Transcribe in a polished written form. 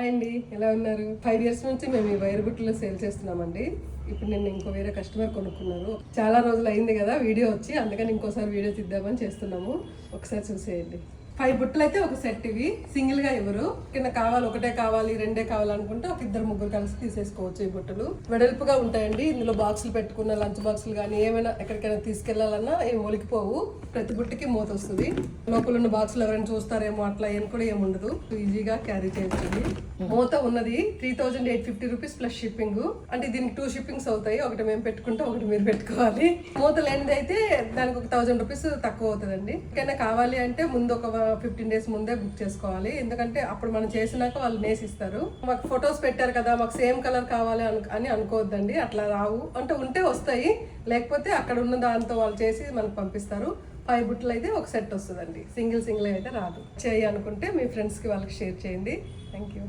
Hi అండి, ఎలా ఉన్నారు? 5 years నుంచి మేము ఈ వైర్ బుట్టలు సేల్ చేస్తున్నామండి. ఇప్పుడు నేను ఇంకో వేరే కస్టమర్ కొనుక్కున్నారు. చాలా రోజులు అయింది కదా వీడియో వచ్చి, అందుకని ఇంకోసారి వీడియో తీద్దామని చేస్తున్నాము. ఒకసారి చూసేయండి. 5 బుట్టలు అయితే ఒక సెట్. ఇవి సింగిల్ గా ఎవరు కింద కావాలి, ఒకటే కావాలి, రెండే కావాలనుకుంటే ఒక 2-3 కలిసి తీసేసుకోవచ్చు. ఈ బుట్టలు వెడల్పుగా ఉంటాయండి. ఇందులో బాక్సులు పెట్టుకున్న లంచ్ బాక్సులు కానీ ఏమైనా ఎక్కడికైనా తీసుకెళ్లాలన్నా ఏం ఒలికిపోవు. ప్రతి బుట్టకి మూత వస్తుంది. లోపల ఉన్న బాక్సులు ఎవరైనా చూస్తారేమో అట్లా ఏం కూడా ఏముండదు. ఈజీగా క్యారీ చేయొచ్చు. మూత ఉన్నది 3850 రూపీస్ ప్లస్ షిప్పింగ్. అంటే దీనికి 2 షిప్పింగ్స్ అవుతాయి. ఒకటి మేము పెట్టుకుంటే ఒకటి మీరు పెట్టుకోవాలి. మూత లేనిది అయితే దానికి ఒక 1000 రూపీస్ తక్కువ అవుతుందండి. ఇంకైనా కావాలి అంటే ముందు ఒక 15 days ముందే బుక్ చేసుకోవాలి. ఎందుకంటే అప్పుడు మనం చేసినాక వాళ్ళు నేసిస్తారు. మాకు ఫొటోస్ పెట్టారు కదా, మాకు సేమ్ కలర్ కావాలి అని అనుకోవద్దండి. అట్లా రావు. అంటే ఉంటే వస్తాయి, లేకపోతే అక్కడ ఉన్న దాంతో వాళ్ళు చేసి మనకు పంపిస్తారు. 5 బుట్టలు అయితే ఒక సెట్ వస్తుందండి. సింగిల్ అయితే రాదు. చేయాలనుకుంటే మీ ఫ్రెండ్స్కి వాళ్ళకి షేర్ చేయండి. Thank you.